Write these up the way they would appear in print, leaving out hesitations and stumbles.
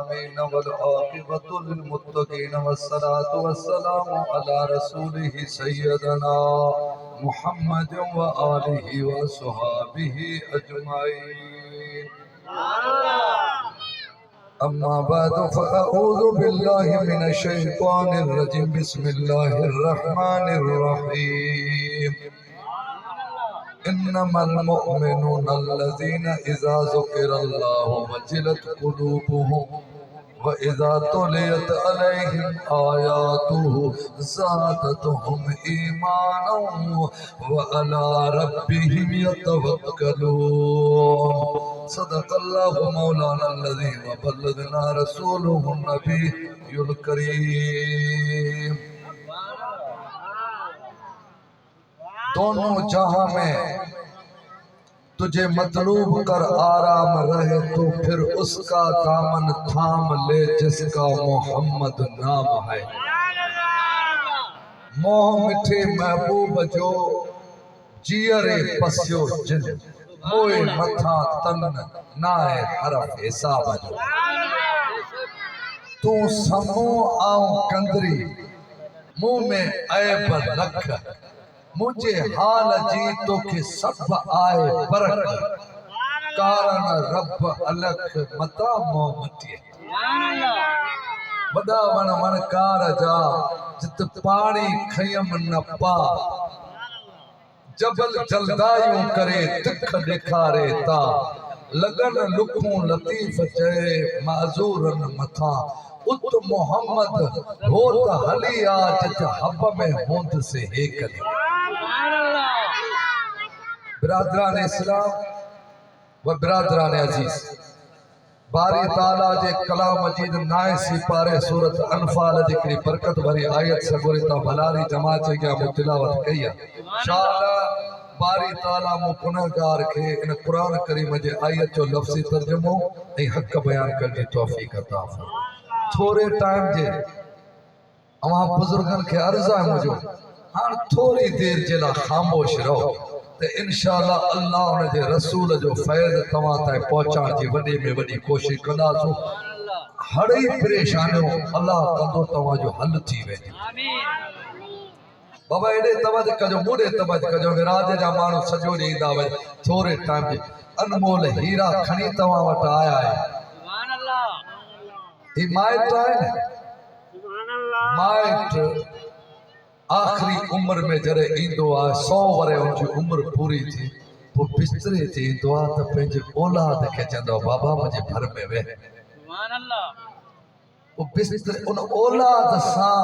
العالمين والعاقبة للمتقين والصلاة والسلام على رسوله سيدنا محمد وآله وصحبه أجمعين أما بعد فأعوذ بالله من الشيطان الرجيم بسم الله الرحمن الرحيم إنما المؤمنون الذين إذا ذكر الله وجلت قلوبهم وإذا تليت عليهم آياته زادتهم إيمانا وعلى ربهم يتوكلون صدق الله مولانا الذي وبلغنا رسوله النبي الكريم दोनों जहां में तुझे मतलूब कर आराम रहे तो फिर उसका दामन थाम ले जिसका मोहम्मद नाम है। मोह मिठे महबूब जो जियरे पस्यो जिन मोए मथा तन नाए हरफ हिसाब जो तू समो आऊं कंदरी मुंह में ऐब रख मुझे हाल जी तो के सब आए परख कारण रब अलख मता मोहम्मती वदा वन वनकार जा जित पानी खयम न पा जबल जलदायूं करे तिख ॾेखारे ता लगन लुखूं लतीफ चए माज़ूरन मथा उत मोहम्मद हो त हली आ जित हब में होंद से हेकल। बिरादरान इस्लाम व बिरादरान अजीज, बारी ताला जे कलाम मजीद नाए सिपारे सूरत अनफाल जी हिकिड़ी बरकत भरी आयत सगोरी ता भलारी जमात जे अॻियां मूं तिलावत कई आहे। इंशाअल्लाह बारी ताला मूं गुनहगार खे इन क़ुरान करीम जे आयत जो लफ़्ज़ी तर्जुमो ऐं हक़ बयान करण जी तौफ़ीक़ अता फ़रमाए। थोड़े टाइम जे अवां बुजुर्गन खे अर्ज़ आहे मुंहिंजो हाणे थोड़ी देर जे लाइ ख़ामोश रहो तो इंशाअल्लाह अल्लाह उन जे रसूल जो फैज़ तव्हां ताईं पहुचाइण जी वॾे में वॾी कोशिश कंदासूं। हड़ई परेशानियूं अल्लाह कंदो तव्हां जो हल थी वेंदी। बाबा एॾे तवज कजो मूंॾे तवज कजो विराज जा माण्हू सॼो ॾींहुं ईंदा वञे थोरे टाइम जे अनमोल हीरा खणी तव्हां वटि आया आहिनि। ही माइट आहे माइट आखिरी उम्र में जरे इंदो आ 100 वरे उनकी उम्र पूरी थी वो बिस्तरे ते इंदो आ त पंहिंजे औलाद खे चंदो बाबा मुझे घर में वे सुभान अल्लाह वो बिस्तरे उन औलाद सां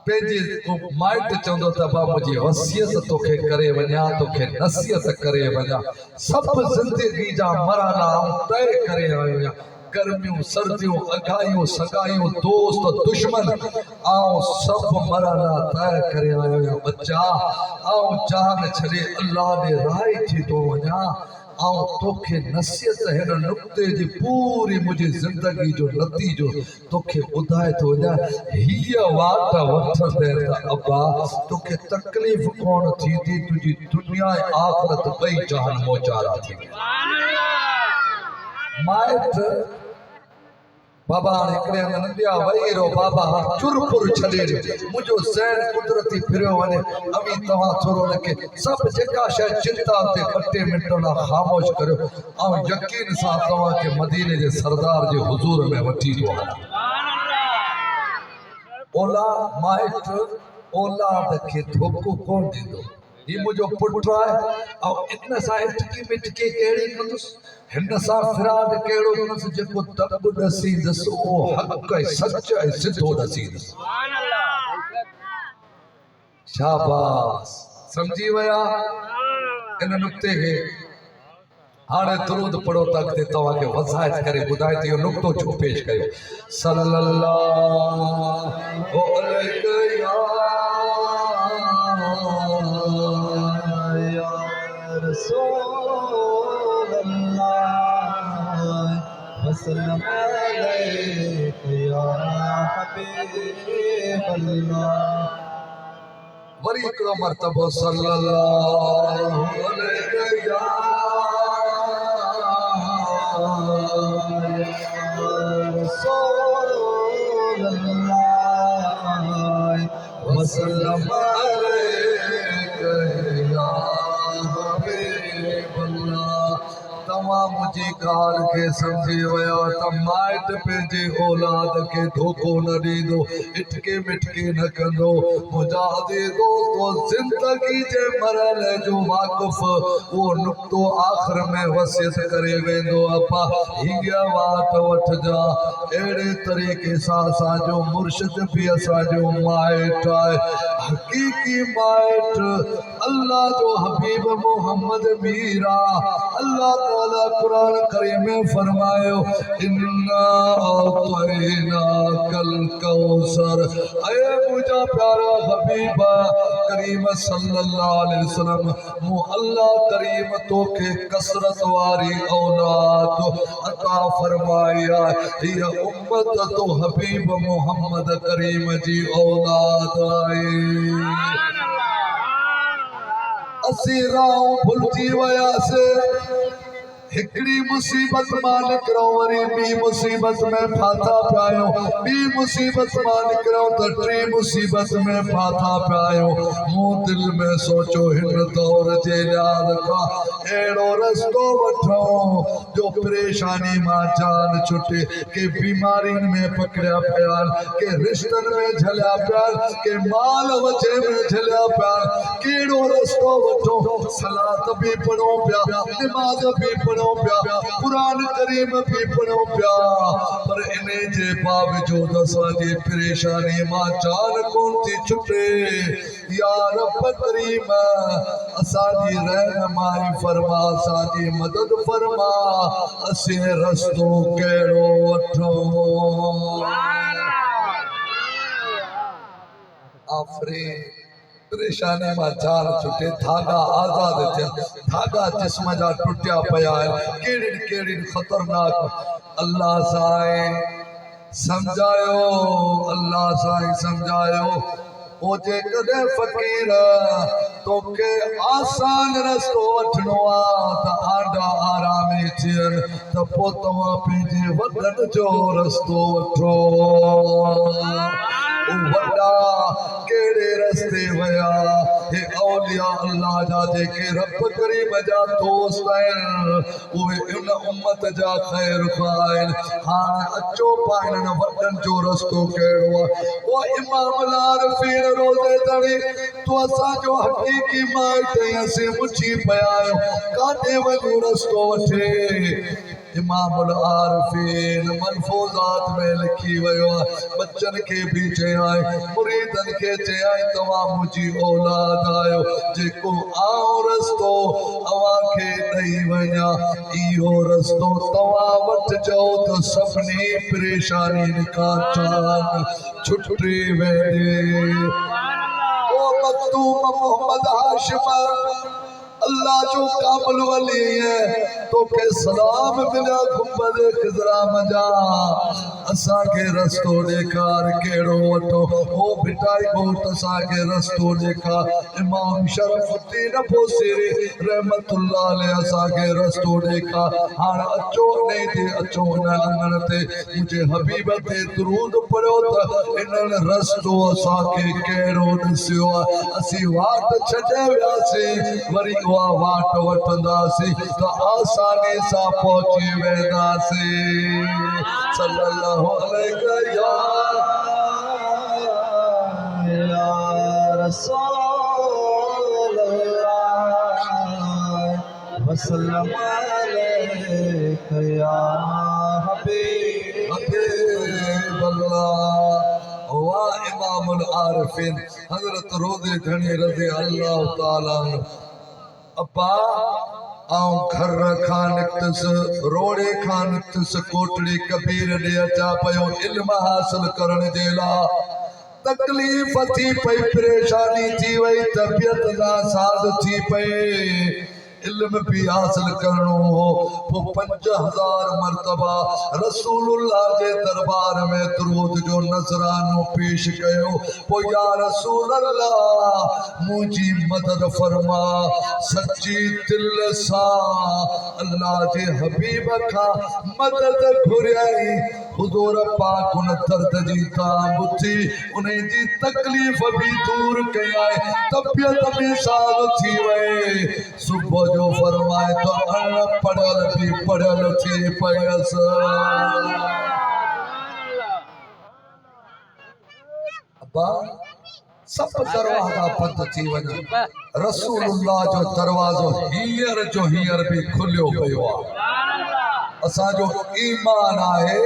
पंहिंजे माइट चंदो त बाबा मुझे वसियत तोखे करे वञा तोखे नसीहत करे वञा सब जिंदगी जा मराला तय करे आयो आहियां। गर्मियों सर्दियों अगाइयों सगाइयों दोस्त दुश्मन आओ सब मराला तय करे आयो आहियां। बच्चा आओ जान छड़े अल्लाह दे राह थी तो वञा आओ तोखे नसीहत हिन नुक्ते जी पूरी मुझे जिंदगी जो नतीजो तोखे ॿुधाए थो वञा। हीअ वाट वठंदे त अब्बा तोखे तकलीफ़ कोन थींदी तुंहिंजी दुनिया ऐं आख़िरत ॿई जहान मोचारा थी। माइट बाबा हिकिड़े हंधि नंढिया वही रहो बाबा चुरपुर छॾे ॾियो मुंहिंजो ज़हन कुदरती फिरियो वञे अवी तव्हां थोरो हुनखे सभु जेका शइ चिंता ते 2 मिंट लाइ ख़ामोश करियो ऐं यकीन सां तव्हांखे मदीने जे सरदार जे हुज़ूर में वठी थो वञा। औलाद माइट औलाद खे धोखो कोन ॾींदो। ही मुझो पुट है और इतने सारे टकी मिटके केड़ी कंदुस हिन सा फिराद केड़ो कंदुस जेको तब नसीदस ओ हक है सच है सिद्धो नसीदस। सुभान अल्लाह शाबाश समझी वया इन नुक्ते के हाणे दुरूद पढ़ो तक ते तवा के वसायत करे बुधाए थी नुक्तो छो पेश कयो सल्लल्लाहु अलैहि या रसूल अल्लाह वसल्लम अलैहि या हबीब अल्लाह। वरी हिकिड़ो मर्तबो सल्लल्लाहु अलैहि या रसूल अल्लाह वसल्लम अलैका या हबीब अल्लाह। तव्हां मुंहिंजी ॻाल्हि खे सम्झी विया त माइट पंहिंजे औलाद खे धोखो न ॾींदो, इटके मिटके न कंदो। मुंहिंजा अज़ीज़ दोस्तो, ज़िंदगी जे मरहल जो वाक़ुफ़ उहो नुक़्तो आख़िर में वसियत करे वेंदो। अपा हीअ वाट वठिजा, अहिड़े तरीक़े सां असांजो मुर्शिद बि असांजो माइट आहे, हक़ीक़ी माइट अल्लाह जो हबीब मोहम्मद मीरा। अल्लाह ताला कुरान करीम में फरमायो, इन्ना अतैना कल कौसर। ऐ मुझा प्यारा हबीबा करीम सल्लल्लाहु अलैहि वसल्लम, मु अल्लाह करीम तोखे कसरत वारी औलाद अता फरमाई आहे। हीअ उम्मत तो हबीब मोहम्मद करीम जी औलाद आहे। असी राह भुलजी वयासीं, हिकड़ी मुसीबत मां निकिरो वरी ॿी मुसीबत में फाथा पिया आहियूं, ॿी मुसीबत मां निकिरो त टी मुसीबत में फाथा पिया आहियूं। मूं दिल में सोचो हिन दौर जे लिहाज़ खां अहिड़ो रस्तो वठो जो परेशानी मां जान छुटे। के बीमारियुनि में पकड़िया पिया आहिनि, के रिश्तनि में झलिया पिया आहिनि, के माल वजे में झलिया पिया आहिनि। कहिड़ो रस्तो वठो? सलात बि पढ़ो पिया, निमाज़ बि पढ़ो पिया, कुरान करीम भी पढ़ो पिया, पर इन जे बावजूद असांजी परेशानी मां जान कोन थी छुटे। या रब करीम असांजी रहनुमाई फरमा, असांजी मदद फरमा, असीं रस्तो कहिड़ो वठूं। आफरीन परेशानी मां जान छुटे, धागा आज़ाद थिया, धागा जिस्म जा टुटिया पिया आहिनि, कहिड़ियुनि कहिड़ियुनि ख़तरनाक। अल्लाह साईं सम्झायो, अल्लाह साईं सम्झायो। ओ जेकॾहिं फ़क़ीर तोखे आसान रस्तो वठिणो आहे त आंडा आरामी थियनि, त पोइ तव्हां पंहिंजे वॾनि जो रस्तो वठो। वॾा कहिड़े रस्ते वया? हे औलिया अल्लाह जा जेके रब करीम जा दोस्त आहिनि, उहे इन उम्मत जा ख़ैर ख़्वाह आहिनि। हाणे अचो पाइनि वॾनि जो रस्तो कहिड़ो आहे। ओ इमाम आरिफीन रोज़े तड़ी तो असांजो हक़ीक़ी माइट असीं मुछी पिया आहियूं, काॾे वञूं रस्तो वठे? इमाम आरिफीन मलफूज़ात में लिखी वियो आहे, बच्चन के भी चयाई, मुरीदन के चयाई, तव्हां मुंहिंजी औलाद आहियो, जेको आऊं रस्तो अव्हां खे ॾेई वञा, इहो रस्तो तव्हां वठिजो त सभिनी परेशानियुनि खां जान छुटी वेंदी। ओ मखदूम मोहम्मद हाशिम अल्लाह जो कामिल वली है, तोखे सलाम मिलिया गुंबद खिज़राम जा। असांखे रस्तो ॾेखार कहिड़ो वठो? ओ भिटाई घोट असांखे रस्तो ॾेखार। इमाम शरफुद्दीन बोसीरी रहमतुल्लाह अलैह असांखे रस्तो ॾेखार। हाणे अचो नहीं ते अचो हिन अंगण ते मुंहिंजे हबीब ते दुरूद पढ़ियो त इन्हनि रस्तो असांखे कहिड़ो ॾिसियो आहे। असीं वाट छॾे वियासीं, वरी उहा वाट वठंदासीं त आसानी सां पहुची वेंदासीं। सल्लल्लाहु अलैहि या रसूल अल्लाह वसल्लम अलैका या हबीब अल्लाह। वाह इमामुल आरिफीन हज़रत रोज़े धणी रज़ी अल्लाह ताला अन्हु। अब्बा आऊं घर खां निकतसि, रोड़े खां निकतसि, कोटड़ी कबीर ॾे अचा पियो इल्म हासिल करण जे लाइ। तकलीफ़ थी पई, परेशानी थी वई, तबियत नासाज़ थी पई, इल्म भी हासिल करणो हो। पोइ 5000 मरतबा रसूलुल्लाह जे दर दरबार में दुरूद जो नजरानो पेश कयो पो या रसूल अल्लाह मुझी मदद फरमा सच्ची दिल सा अल्लाह जे हबीब का मदद घुरियाई हुजूर पाक उन दर्द जी का बुद्धि उन्हें जी तकलीफ भी दूर कयाए तबियत में साल थी वे सुबह जो फरमाए तो पढ़ल भी पढ़ल थी पयस अब्बा सब दरवाजा बंद थी वने रसूलुल्लाह जो दरवाजो हीयर भी खुलियो पयो असांजो ईमान आहे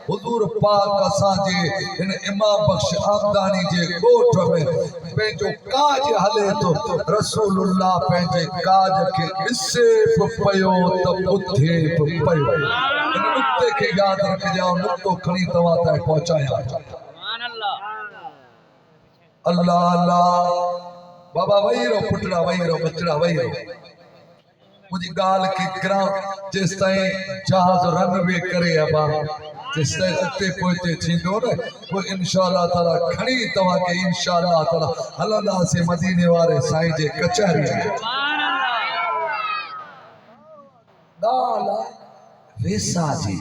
हुजूर पाक असांजे इन इमाम बख्श आमदानी जे ॻोठ में पंहिंजो काज हले तो रसूलुल्लाह पंहिंजे काज खे ॾिसे बि पियो त ॿुधे बि पियो इन नुक्ते खे यादि रखिजो नुक्तो खणी तव्हां ताईं पहुचायां अल्लाह अल्लाह बाबा वही रहो पुटड़ा वही रहो बचड़ा वही रहो मुझी गाल की गिरां जिस ताईं जहाज रन वे करे अबा जिस ताईं अॻिते पोइते थींदो न पोइ इंशाअल्लाह ताला खणी तव्हां खे इंशाअल्लाह ताला हलंदासीं मदीने वारे साईं जे कचहरी ॻाल्हि वेसा जी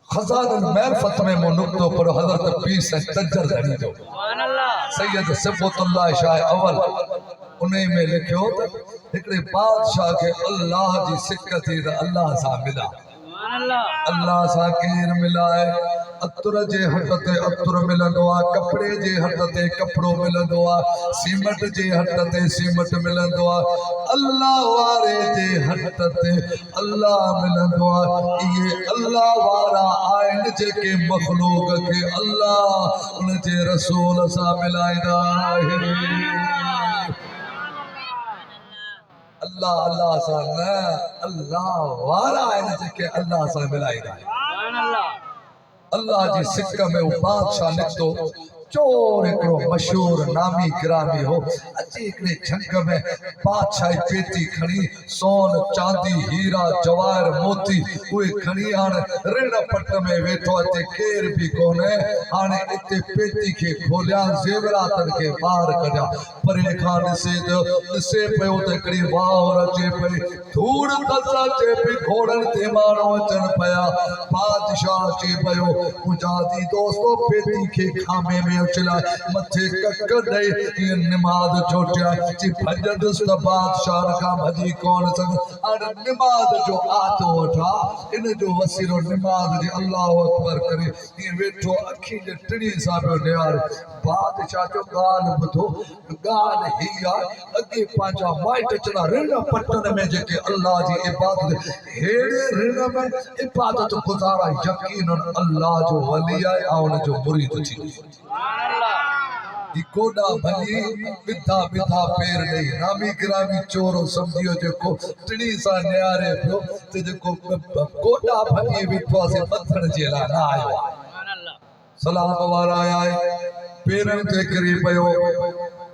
खजानुल मारिफत में मो नुक्तो पर हज़रत पीर साईं तजर धनी जो सैयद सिबतुल्लाह शाह अवल उन्हें में लिखियो हिकड़े बादशाह के अल्लाह जी सिक थी त अल्लाह सां मिला अल्लाह सां केर मिलाए अतुर जे हट ते अतुर मिलंदो आ कपड़े जे हट ते कपड़ो मिलंदो आ सीमेंट जे हट ते सीमेंट मिलंदो आ अल्लाह वारे जे हट ते अल्लाह मिलंदो आ ये अल्लाह वारा आइन जेके मखलूक के अल्लाह उन जे रसूल सां मिलाइदा आहे अल्लाह अल्लाह सा न अल्लाह वारा आइन जेके अल्लाह सां मिलाइदा अल्लाह जी सिक में वो बादशाह निकतो चोर एकड़ो मशहूर नामी गिरामी हो अची हिकड़े झंग में बादशाही पेटी खणी सोन चांदी हीरा जवाहर मोती उहे खणी हाणे ऋण पट में वेठो अचे केर भी कोने हाणे इते पेटी खे खोलिया ज़ेवरातन खे ॿाहिर कढिया परे खां ॾिसे पियो त हिकड़ी वावर अचे पई धूड़ दस अचे पई घोड़नि ते माण्हू अचनि पिया बादशाह अचे पियो मुंहिंजा दी दोस्तो पेटी खे खामे में उछलाए मथे कक ॾेई कीअं निमाज़ छोटिया ची भॼंदुसि त बादशाह खां भॼी कोन सघ हाणे निमाज़ जो आतो वठा इन जो वसीलो निमाज़ जे अल्लाह अकबर करे ईअं वेठो अखी जे टिड़ी सां पियो निहारे बादशाह जो ॻाल्हि ॿुधो ॻाल्हि ही आहे अॻे पंहिंजा माइट चला ऋण पटन में जेके अल्लाह जी इबादत हेड़े ऋण में इबादत गुज़ारा यकीनन अल्लाह जो वली आहे ऐं उन जो मुरीद थी कोडा भली बिधा बिधा पैर नहीं नामी गिरामी चोरो समझियो जेको टिड़ी सा नियारे पियो ते जेको कोडा भली बिठो से पत्थर जे ला ना आयो सलाम वारा आए पैरन ते करी पयो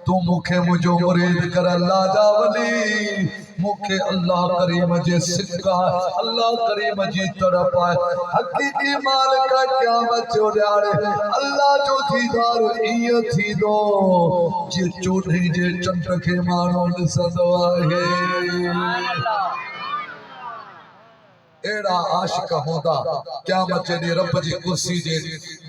तू मुखे मुझो मुरीद कर अल्लाह जा वली मुखे अल्लाह करीम जे सिक्का अल्लाह करीम जी तरफ आए हकीकी मालिक क़यामत जो ॾियारे अल्लाह जो दीदार इयो थी दो जे चोॾहं जे चंड खे माण्हू ॾिसंदो आहे एड़ा आशिक होंदा क़यामत जे रब जी कुर्सी जे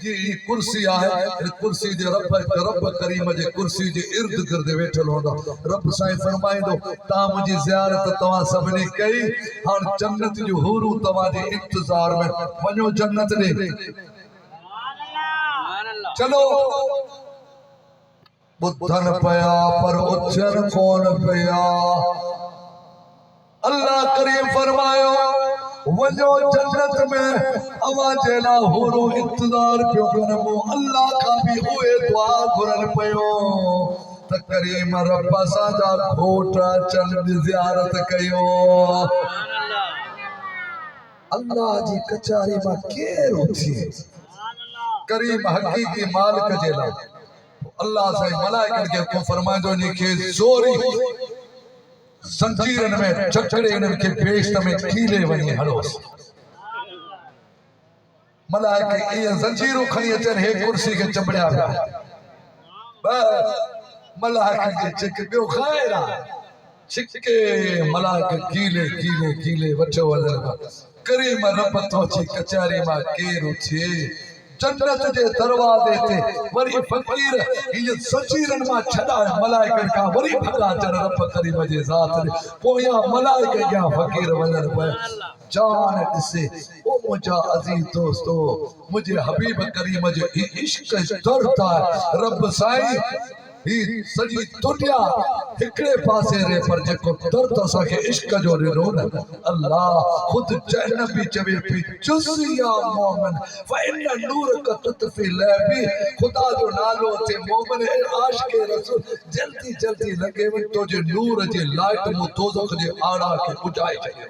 जी कुर्सी आहे कुर्सी जे रब करीम जे कुर्सी जे इर्द गिर्द वेठल होंदा रब साईं फरमाइंदो ता मुझी ज़ियारत तवा सबने कई हां जन्नत जो हूरू तवा जे इंतजार में वणो जन्नत दे चलो बुद्धन पया पर उछन कौन पया अल्लाह करीम फरमायो वजो जन्नत में आवाज़ ला होरो इंतजार पियो करमो अल्लाह का भी हुए दुआ घुरन पयो त करीम रब साजा खोटा चल ज़ियारत कयो अल्लाह जी कचहरी में केर उठी करीम हकीकी मालिक जे ला अल्लाह साईं मलाइकन के को फरमाइंदो नी के जोरी संजीरन में चकड़े इनके बेश्त में कीले वनी हलोस मलाइके ये जंजीरूं खणी अचनि हे कुर्सी के चंबड़िया पिया बस मलाइके के चिक ॿियो ख़ैर आहे छिके मलाइके कीले कीले कीले वठो वञनि करीम रब तो अची कचहरी मां केरु थिए जन्नत जे दरवाजे ते वरी फकीर ये सचीरन मां छडाए मलाइकन का वरी भगा चढ़ रब करीम जे ज़ात ने पोया मलाइके जा फकीर वञन पे जान ॾिसे ओ मुंहिंजा अज़ीज़ दोस्तो मुंहिंजे हबीब करीम जो इश्क दर्द आहे रब साईं ही सजी दुनिया हिकड़े पासे रे पर जेको दर्द असा के इश्क जो ॾिनो न अल्लाह खुद नबी चवे पई जुसिया मोमिन फइन नूर का तुतफी लहबी खुदा जो नालो ते मोमिन आशिक रसूल जल्दी जल्दी लगे वन तो जे नूर जे लाइट मु दोज़ख जे आड़ा के बुझाए छॾियो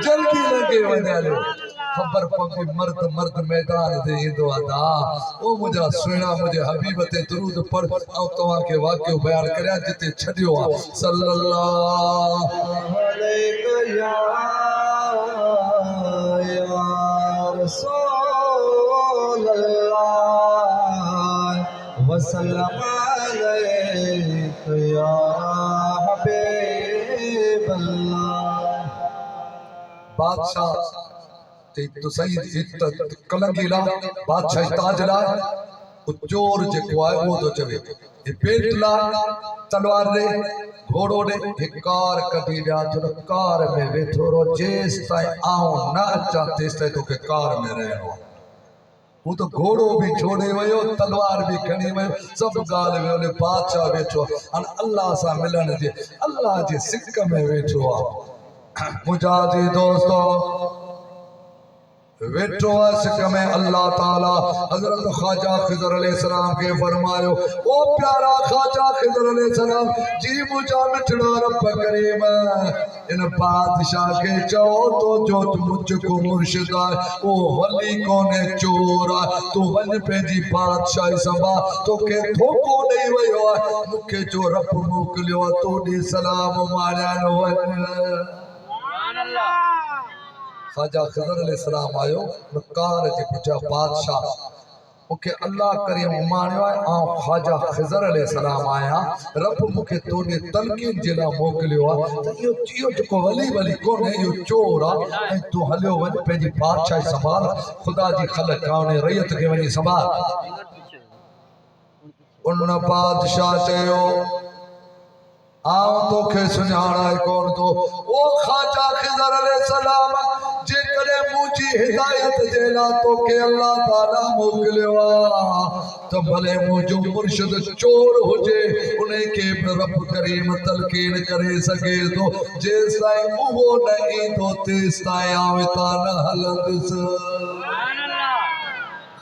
जल्दी लगे वञे खबर पगी मर्द मर्द मैदान ते ईंदो अदा ओ मुंहिंजा सुहिणा मुंहिंजे हबीब ते दुरूद पढ़ ऐं तव्हां खे वाक़ियो बयान करियां जिते छॾियो आहे सल्लल्लाहु अलैहि या रसूल अल्लाह वसल्लम अलैहि या हबीब अल्लाह बादशाह ते तो सही इत कलंगीला बादशाह ताजला चोर जेको आहे वो तो चवे ये पेट ला तलवार रे घोड़ो रे एक कार कढी ॾियां तो कार में वेठो रो जेस ताईं आऊं न अचां तेस ताईं तोखे कार में रहणो वो तो घोड़ो भी छोड़े वयो तलवार भी खणी वयो सब गाल में ओले बादशाह वेठो अन अल्लाह सां मिलण जे अल्लाह जे सिक में वेठो आ मुजाजी दोस्तों वेठो सिक में अल्लाह ताला हजरत ख्वाजा खिजर अलैहिस्सलाम के फरमायो ओ प्यारा ख्वाजा खिजर अलैहिस्सलाम जी मुझा मिठड़ा रब करीम इन बादशाह के चो तो जो मुझको मुर्शिदा ओ वली कोने चोर तू वन पेजी बादशाही संभा तो के धोखो नहीं वयो मुखे जो रब मोकलियो तो दी सलाम मानन सुभान अल्लाह ख्वाजा खिजर अलैहिस्सलाम आयो कार जे पुठियां बादशाह मुखे अल्लाह करीम मानियो आहे ऐं ख्वाजा खिजर अलैहिस्सलाम आया रब मुखे तोड़े तलकीन जे लाइ मोकिलियो आहे त इहो जेको वली वली कोन्हे इहो चोर आहे ऐं तूं हलियो वञ पंहिंजी बादशाही संभाल ख़ुदा जी ख़लक आहे उन रैयत खे वञी संभाल उन बादशाह चयो आऊं तोखे सुञाणाए कोन थो ओ ख्वाजा खिजर अलैहिस्सलाम जेकॾहिं मुंहिंजी हिदायत जे लाइ तोखे अल्लाह ताला मोकिलियो आहे त भले मुंहिंजो मुर्शिद चोर हुजे उन खे बि रब करीम तलकीन करे सघे थो जेसि ताईं उहो न ईंदो तेसि ताईं आउं हितां न हलंदुसि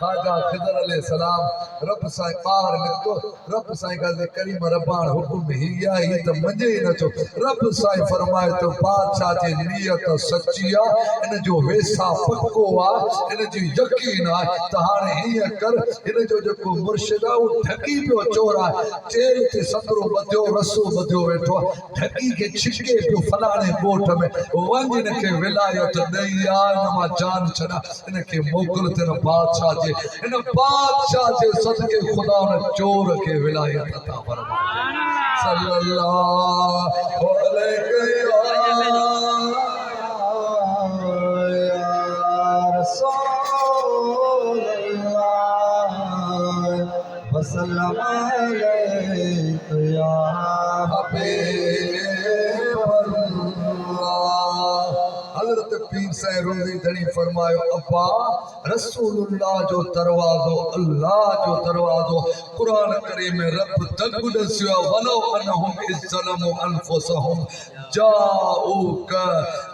ख्वाजा खिजर अलैहिस्सलाम रब साईं ॿाहिरि निकितो रब साईं ॻाल्हि करीम रबान हुकुम ही आहे ही त मञे ई नथो रब साईं फरमाए थो बादशाह जी नियत सची आहे इन जो वेसा पक्को आहे इन जी यकीन आहे त हाणे हीअं कर इन जो जेको मुर्शिद आहे उहो ठगी पियो चोर आहे जेल ते संदरो ॿधियो रसो ॿधियो वेठो आहे ठगी खे छिके पियो फलाणे ॻोठ में वञ इन खे विलायत ॾेई आ इन मां जान छॾा इन खे मोकिल थियन बादशाह जे इन बादशाह जे सदके खुदा ने चोर के विलायत अता फरमाई सल्लल्लाहु अलैहि या रसूल अल्लाह वसल्लम अलैहि या हबीब अल्लाह हजरत पीर साईं रोज़ी धनी फरमायो अब्बा रसूलुल्लाह जो दरवाज़ो अल्लाह जो दरवाज़ो कुरान करीम में रब तक दसियो वलो अनहुम इज़लमु अनफुसहुम जाऊक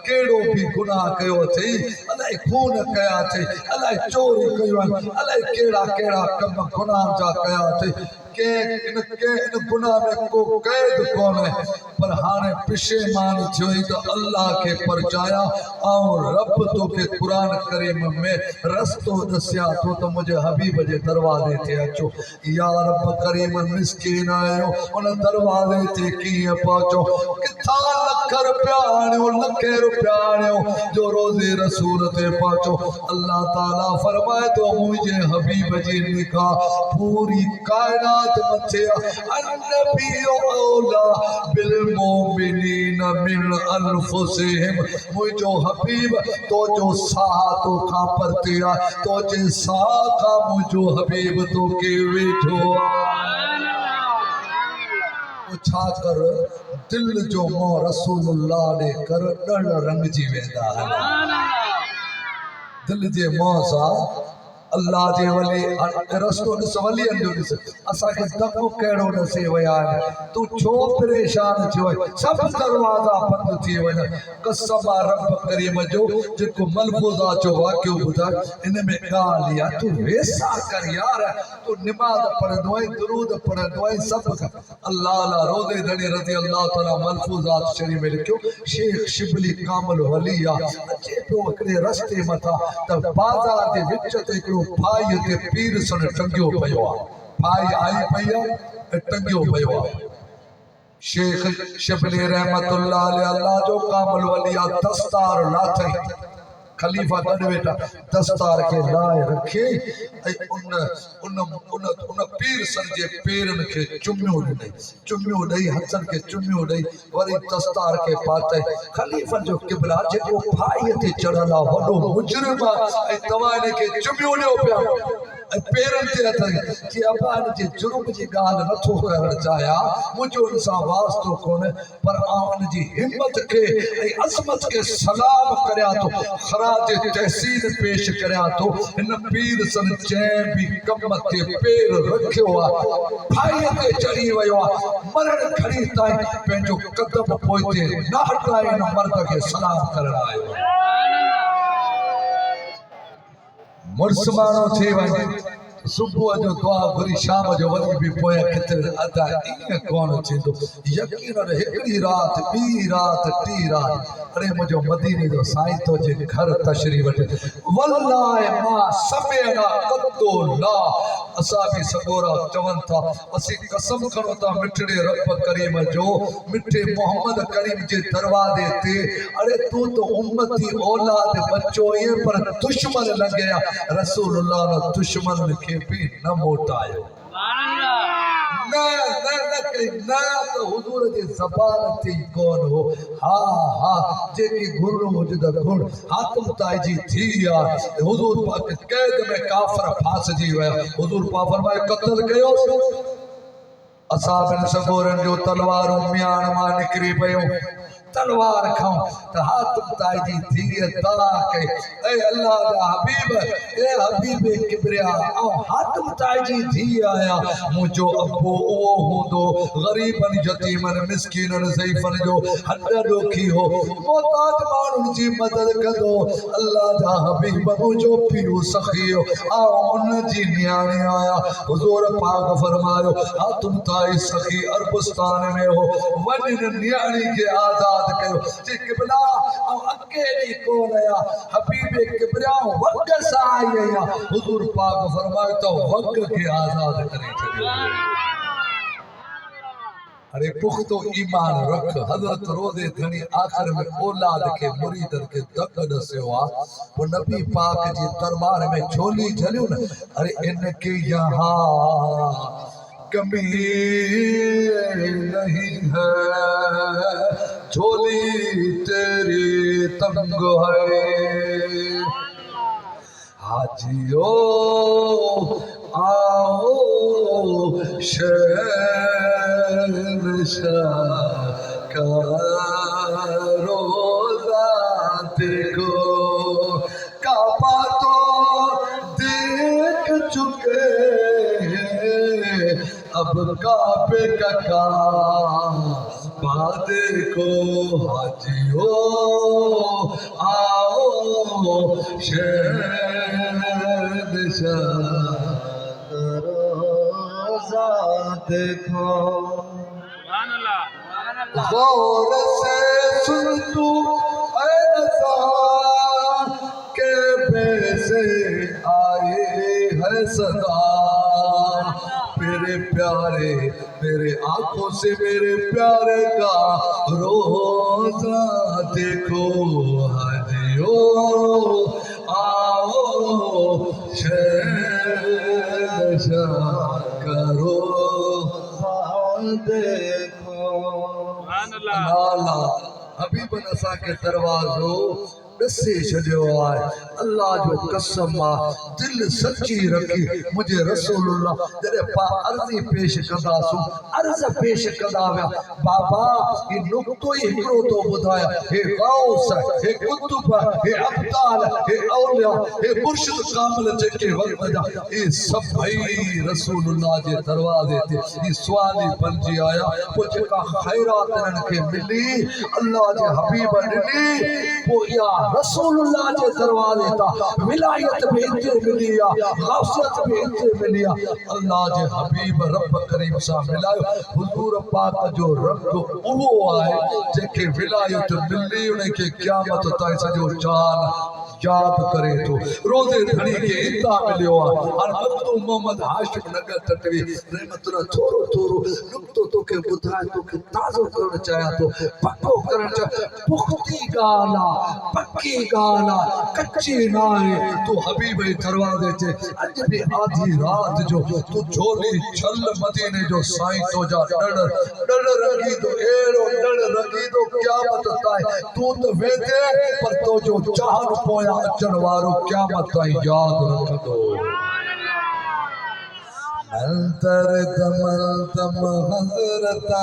केड़ो भी गुनाह कयो थई अलाए खून कया थई अलाए चोरी कयो अलाए केड़ा केड़ा कम गुनाह जा कया थई इन गुनाह में को कैद कौन है पर हाने पिशेमान थियो तो अल्लाह के परचाया और रब तो के कुरान करीम में रस्तो दसिया तो मुझे हबीब जे दरवाजे ते अचो या रब करीम मिस्कीन आयो उन दरवाजे ते कीअं पहुचो किथां लख रुपया आणियो लखे रुपया आणियो जो रोज़े रसूल ते पहुचो अल्लाह ताला फरमाए तो मुझे हबीब जी निकाह पूरी कायनात मथे अन्नबी औला बिल मोमिनीन मिन अनफुसिहिम मुझो हबीब तो जो साह तो का परतिया तो जे साह का मुझो हबीब तो के वेठो छा कर दिल जो मो रसूलुल्लाह ने कर डल रंग जी वेंदा दिल जे मो सा अल्लाह जे वली रस्तो ॾिस वलियन जो ॾिस असांखे दफ़ो कहिड़ो न से विया तू छो परेशान थियो है सब दरवाजा बंद थी वञनि कसम रब करीम जो जेको मलफूज़ा जो वाक़ियो ॿुधाए इन में ॻाल्हि आहे तू वेसा कर यार तू नमाज़ पढ़ंदो आहे दुरूद पढ़ंदो आहे सब अल्लाह ला रोज़े धणी रज़ी अल्लाह ताला मलफूज़ात शरीफ में लिखियो शेख शिबली कामिल वली आहे अचे पियो हिकिड़े रस्ते मथां त बाज़ार जे विच ते भाई ते पीर सन टंगियो पयो भाई आई पई टंगियो पयो शेख शिबली रहमतुल्लाह अलैहि अल्लाह जो कामिल वली दस्तार लाथई खलीफा गड बेटा दस्तार के लाए रखे उन उन उन उन पीर सन जे पेरन के चुम्यो दई हथन के चुम्यो दई वरी दस्तार के पाते खलीफा जो किबला जेको भाई ते चढ़ला वडो मुजरिम ए तवाने के चुम्यो ॾियो पिया पेरन ते हथ कि अबा जे जुर्म जी गाल नथो करण चाया मुझो इंसान वास्तो कोन पर आन जी हिम्मत के ए अजमत के सलाम करया तो खराज तहसीन पेश करया तो इन पीर सन जैं भी कम ते पेर रखियो भाई ते चढ़ी वयो मरण खड़ी ताई पेंजो कदम पोइते ना हटाए न मर्द के सलाम करण आयो मुर्समानो थी वञे सुबह जो दुआ घुरी शाम जो वरी भी पोया किथे अदा ईअं कोन थींदो यकीन हिकिड़ी रात ॿी रात टी रात अरे मुझो मदीने जो साईं तो जे घर तशरीफ वठे वल्लाह मां समेना कतो ला असा भी सगोरा चवन था असी कसम खणो था मिठड़े रब करीम जो मिठे मोहम्मद करीम जे दरवाजे ते अरे तू तो उम्मती औलाद बच्चो ये पर दुश्मन लग गया रसूलुल्लाह ने दुश्मन के भी न मोटायो न न न कई न तो हुजूर जे ज़बान थी कौन हो हा हा जेकी गुरु हुजदा गुण हातम ताई थी या हुजूर पाक कैद में काफर फांसजी वया हुजूर पाक फरमाए कत्ल कयो असाबन सगोरन जो तलवार म्यान मां निकरी पयो तलवार खाऊं तो हाथ ताई थी ता के ए अल्लाह दा हबीब ए हबीब किबरिया औ हाथ ताई थी आया मुझो अबो ओ होंदो गरीबन यतीमन मिस्कीनन ज़ईफन जो हद डोखी हो मोहताज मानुन जी मदद कदो अल्लाह दा हबीब मुझो पियो सखियो आ उन जी न्याणी आया हुजूर पाक फरमायो हाथ ताई सखी अरबस्तान में हो वनिन न्याणी के आजाद कयो जे किबला औ अकेली कोन आया हबीब किबरिया वग सा आया हुजूर पाक फरमाए तो वग के आजाद करे छड़ियो अरे पुख्तो ईमान रख हजरत रोज़े धनी आखिर में औलाद के मुरीदन के दक दस्यो वो नबी पाक जी दरबार में झोली झलियो न अरे इनके यहाँ कमी नहीं है झोली तेरी तंग है हाजियो आओ शहंशाह का रोज़ा देखो काबा तो देख चुके अब काबे का काबा देखो हाजियो आओ शहंशाह देखो गौर से सुन तू ऐ नज़ार के पैसे आए है सदा मेरे प्यारे मेरे आंखों से मेरे प्यारे का रोजा देखो हाजियो आओ शहंशाह करो देखो नाला हबीब नसा के दरवाज़ो ॾसे छॾियो आहे अल्लाह जो कसम आहे दिल सची रखी मुझे रसूलुल्लाह जॾहिं पा अर्ज़ी पेश कंदासूं अर्ज़ पेश कंदा विया बाबा ही नुक़्तो ई हिकिड़ो थो ॿुधायां हे गौस हे कुतुब हे अब्दाल हे औलिया हे मुर्शिद कामिल जेके वक़्त जा हे सभई रसूलुल्लाह जे दरवाज़े ते ही सुवाली बणिजी आया पोइ जेका ख़ैरात इन्हनि खे मिली अल्लाह जे हबीब ॾिनी पोइ इहा रसूलुल्लाह जे दरवाज़े तां विलायत में इते मिली आहे ग़ौसियत में इते मिली आहे अल्लाह जे हबीब रब करीम सां मिलायो हुज़ूर पाक जो रंग उहो आहे जेके विलायत मिली उन खे क़यामत ताईं सॼो जान याद करे थो रोज़े धणी खे इंता मिलियो आहे हाणे मखदूम मोहम्मद हाशिम नगर टटवी रहमतुल्लाह थोरो थोरो नुक़्तो तोखे ॿुधाए तोखे ताज़ो करणु चाहियां थो पको करणु चाहियां पुख़्ती ॻाल्हि आहे पकी ॻाल्हि आहे कची न आहे तूं हबीब जे दरवाज़े ते अॼु बि आधी राति जो तूं झोली छल मदीने जो साईं तुंहिंजा ॾड़ रंगीदो अहिड़ो ॾड़ रंगीदो क़यामत ताईं तूं त वेंदे पर तुंहिंजो चाहन पोयां अचण वारो क़यामत ताईं यादि रखंदो अंतर दम हज़रता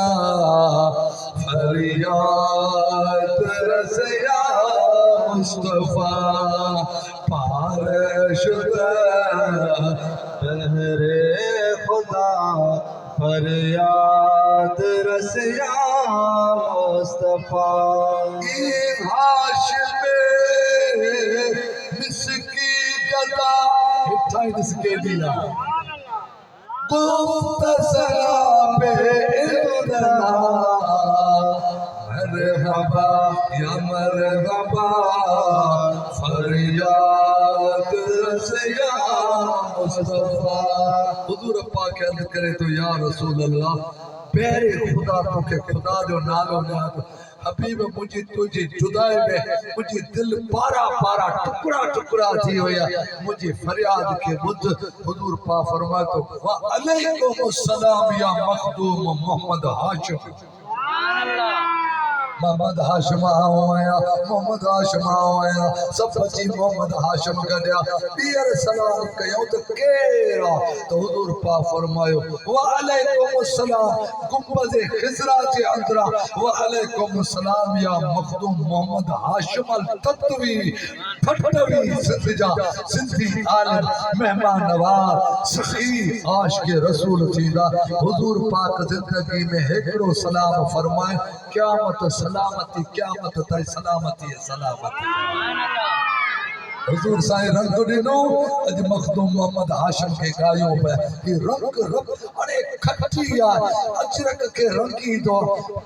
फरियाद रसिया मुस्तफा पारशुदा बहरे खुदा फरियाद रसिया मुस्तफा हाशिम मिसकी गदा हिठाई मिसके दिया गुफ्तसरा पे इल्दना मरहबा या मरहबा फरियाद रसिया मुस्तफा हुजूर पाक अर्ज़ करे तो या रसूल अल्लाह प्यारे खुदा तोखे खुदा जो नालो याद हबीब मुझी तुझी जुदाई में मुझी दिल पारा पारा टुकड़ा टुकड़ा थी हुया मुझी फरियाद के बुध हुजूर पा फरमाए तो व अलैकुम अस्सलाम या मखदूम मोहम्मद हाशिम मोहम्मद हाशिम आया मोहम्मद हाशिम आया सब बची मोहम्मद हाशिम गड्या पीर सलाम कयो तो केरा तो हुजूर पा फरमायो व अलैकुम अस्सलाम गुंबद खिजरा के अंदरा व अलैकुम अस्सलाम या मखदूम मोहम्मद हाशिम अल तत्वी फटवी सिंधी आलिम मेहमान नवाज सखी आशिक रसूल थींदा हुजूर पाक जिंदगी में एकड़ो सलाम फरमाए क़यामत सलामती क़यामत ताईं सलामती सलामती हुजूर साईं रंग ॾिनो अॼु मखदूम मोहम्मद हाशिम खे ॻायो पिया कि रंग रंग अरे खटी आहे अजरक खे रंगींदो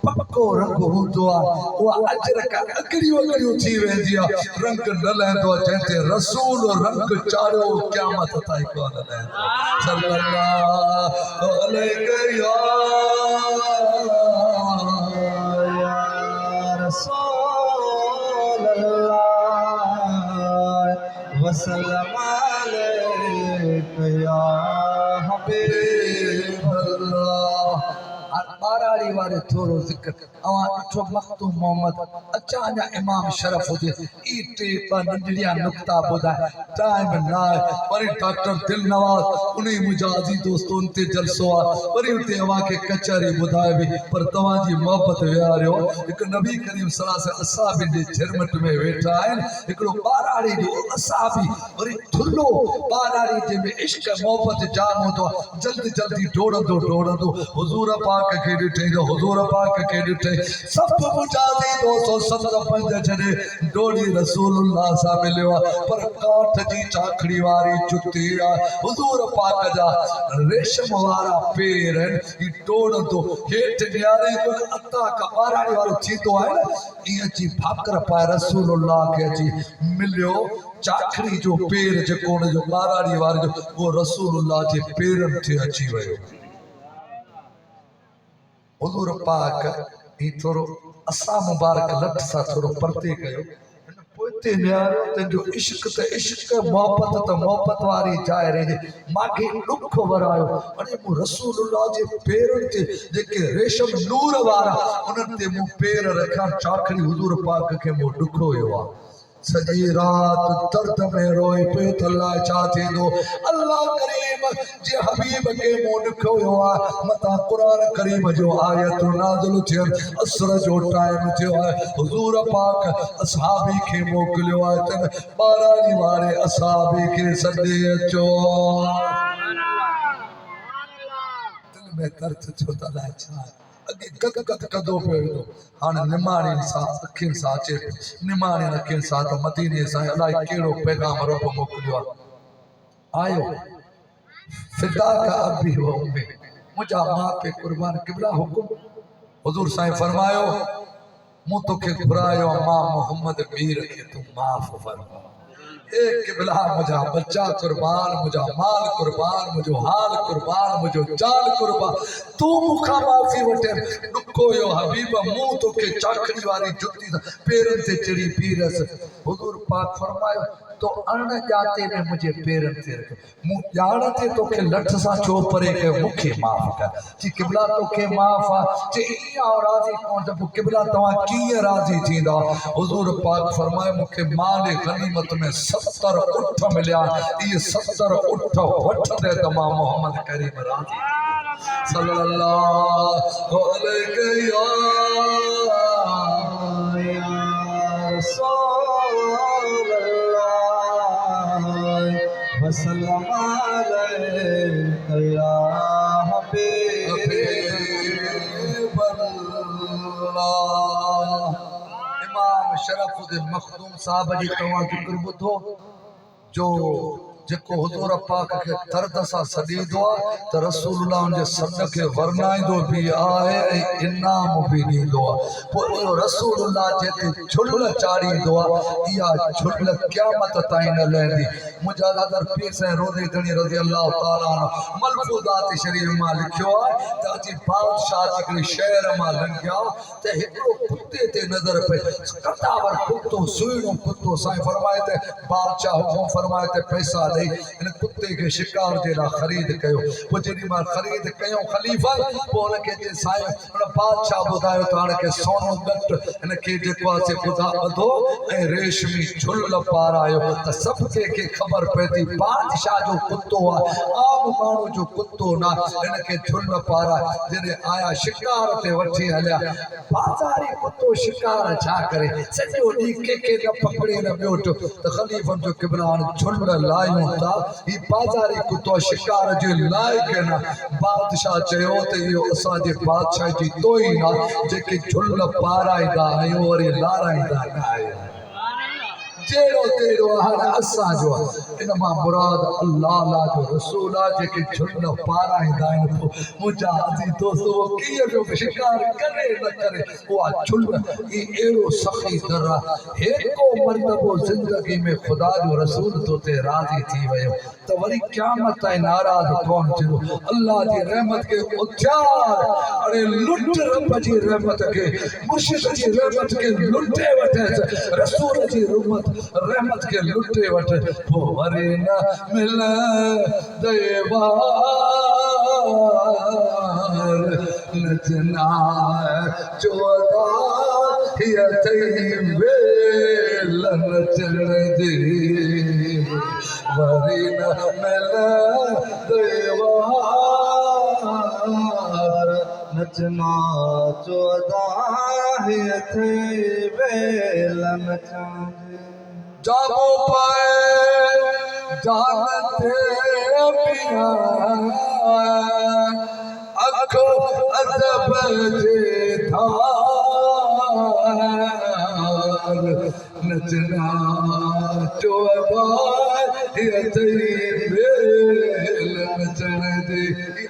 पको रंग हूंदो आहे उहा अजरक अगड़ियूं अगड़ियूं थी वेंदी आहे रंग न लहंदो आहे जंहिं ते रसूल रंग चाढ़ियो क़यामत ताईं कोन लहंदो सल्लल्लाहु अलैहि वसल्लम अलैका या हबीब अल्लाह बाराड़ी वारे थोरो जिक्र अवां ॾिठो मखदूम मोहम्मद अचांजा इमाम शरफ हुजे ई टे नंढड़िया नुक्ता ॿुधाए टाइम न आहे वरी डॉक्टर दिल नवाज उन मुजाजी दोस्तों ते जलसो आहे वरी उते अवां खे कचहरी ॿुधाए बि पर तव्हांजी मोहबत विहारियो हिकु नबी करीम सलाह से असाबी जे झिरमट में वेठा आहिनि हिकिड़ो बाराड़ी जो असाबी वरी थुल्लो बाराड़ी जे में इश्क मोहबत जाम हूंदो आहे जल्दी जल्दी डोड़ंदो हुज़ूर पाक खे ॾिठईं त जो हुजूर पाक के ॾिठे सब मुजादी 275 जॾहिं डोड़ी रसूलुल्लाह सां मिलियो पर काठ जी चाखड़ी वारी जुती हुजूर पाक जा रेशम वारा पेर ई टोड़ंदो हेठ न्यारे को अता का ॿाराड़ी वारो थींदो आहे न ईअं अची भाकर पाए रसूलुल्लाह खे अची मिलियो चाखड़ी जो पेर जेको उन जो ॿाराड़ी वारे जो वो रसूलुल्लाह जे पेरनि ते अची वियो हुजूर पाक ही थोरो असां मुबारक लठ सां थोरो परते कयो पोइते न्यारो तुंहिंजो इश्क त इश्क मोहब्बत त मोहब्बत वारी जाइ रहिजे मांखे ॾुख वरायो अरे मूं रसूलुल्लाह जे पेरनि ते जेके रेशम नूर वारा उन्हनि ते मूं पेर रखिया चाखड़ी हुजूर पाक खे मूं ॾुख हुयो आहे सॼी रात दर्द में रोए पियो त अल्लाह छा थींदो अल्लाह करीम जे हबीब खे मूं ॾुख हुयो आहे मथां क़ुर करीम जो आयत नाज़िल थियनि असर जो टाइम थियो आहे हुजूर पाक असहाबी खे मोकिलियो आहे त ॿाराड़ी वारे असहाबी खे सॾे अचो दिल में दर्द थियो त अलाए छा अगे गद गद कदो पियो हाणे निमाणियुनि सां अखियुनि सां अचे निमाणियुनि अखियुनि सां त मदीने सां अलाए कहिड़ो पैगाम रब मोकिलियो आहे आयो फिदा का अबी व उम्मी मुंहिंजा माउ पीउ कुर्बान क़िबला हुकुम हुजूर साईं फरमायो मूं तोखे घुरायो मां मोहम्मद मीर खे तूं माफ़ फरमा ए क़िबला मुझा बच्चा कुर्बान मुझा माल कुर्बान मुझो हाल कुर्बान मुझो जान कुर्बान तू मुखा माफी वटे ॾुखो यो हबीब मूं तोखे चाखड़ी वारी जुती पेरनि ते चढ़ी पीरस हुजूर पाक फरमायो तो अण जाते में मुझे पेरनि ते रख मूं ॼाण ते तोखे लठ सां छो परे कयो मूंखे माफ़ कर जी क़िबला तोखे माफ़ आहे जे ईअं राज़ी कोन त पोइ क़िबला तव्हां कीअं राज़ी थींदा हुजूर पाक फरमायो मूंखे माल गनीमत में 70 उठ मिलिया ये 70 उठ वठंदे त मां मोहम्मद करीम राज़ी सल्लल्लाहु अलैहि वसल्लम या हबीब अल्लाह इमाम शरफुद्दीन मखदूम साहब जी तव्हां ज़िक्र ॿुधो जो जेको हुजूर पाक खे दर्द सां सॾींदो आहे त रसूलुल्लाह उन जे सॾ खे वर्णाईंदो बि आहे ऐं इनाम बि ॾींदो आहे पोइ इहो रसूलुल्लाह जे ते झुल चाढ़ींदो आहे इहा झुल क़यामत ताईं न लहंदी मुंहिंजा दादर पीर साईं रोज़े गणी रज़ी अल्लाह ताला अन्हु मलफूज़ात शरीफ़ मां लिखियो आहे त अची बादशाह हिकिड़े शहर मां लंघिया त हिकिड़ो कुते ते नज़र पई कटावर कुतो सुहिणो कुतो साईं फरमाए त बादशाह हुकुम फरमाए त पैसा इन कुत्ते के शिकार जे लाइ ख़रीद कयो पोइ जेॾी महिल ख़रीद कयूं ख़लीफ़ा पोइ हुनखे जे साईं हुन बादशाह ॿुधायो त हाणे के सोनो गट हिनखे जेको आहे से ॿुधो ऐं रेशमी झुल पारायो त सभु कंहिंखे ख़बर पए थी बादशाह जो कुतो आहे आम माण्हू जो कुतो न हिनखे झुल पाराए जॾहिं आया शिकार ते वठी हलिया बाज़ारी कुतो शिकार छा करे सॼो ॾींहुं कंहिंखे न पकड़े न ॿियो त ख़लीफ़नि जो क़िबला झुल लायूं ही बाज़ारी कुतो शिकार जे लाइक़ न बादशाह चयो त इहो असांजे बादशाह जी तोहीन आहे जेके झुल पाराईंदा आहियूं वरी लाराईंदा न आहियूं जेड़ो तेड़ो हाणे असांजो इन मां मुराद अल्लाह जो रसूल आहे जेके झुल पाराईंदा आहिनि मुंहिंजा अज़ीज़ दोस्तो कीअं बि शिकार करे न करे उहा झुल ई अहिड़ो सख़ी दर आहे हिकु मर्तबो ज़िंदगी में ख़ुदा जो रसूल तो ते राज़ी थी वियो त वरी क़यामत ताईं नाराज़ कोन थियो अल्लाह जी रहमत खे उथियार अरे लुट रब जी रहमत खे मुर्शिद जी रहमत खे लुटे वठे रसूल जी रहमत के लुटे वठ पो वरी न मिल देवार नचना चोदा हिय तई वेल नचण दी वरी न मिल देवार नचना चोदा हिय तई वेल नचण जागो पाए जानते पिया आखो अदब जे थार नचना चोबार नचण जे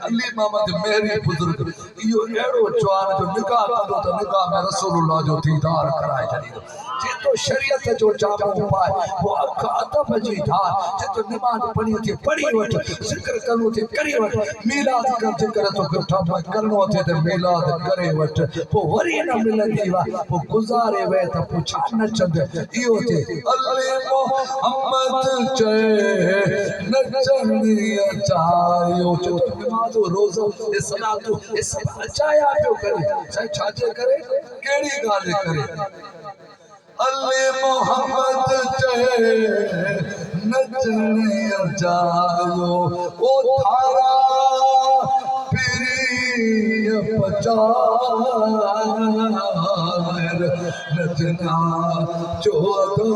अली मोहम्मद मेहरी बुजुर्ग इहो अहिड़ो जवान जो निकाह कंदो त निकाह में रसूलुल्लाह जो दीदार कराए छॾींदो जे तो शरीयत जो जामो पाए वो अख अदब जी धार जे तो नमाज पढ़ी थी पढ़ी वठ ज़िक्र करणो थी करी वठ मीलाद कर ज़िक्र तो करणो थे त मीलाद करे वठ पोइ वरी न मिलंदी वा पोइ गुज़ारे वे त पोइ छा नचंद इहो थे अली मोहम्मद चए नचंदी अचायो जो तो नमाज रोज़ो ए सलातो ए सब अचाया पियो करे छाजे करे कहिड़ी ॻाल्हि करे अली मोहम्मद चए नचने अचायो ओ थारा प्रिय पचार नचना चोदो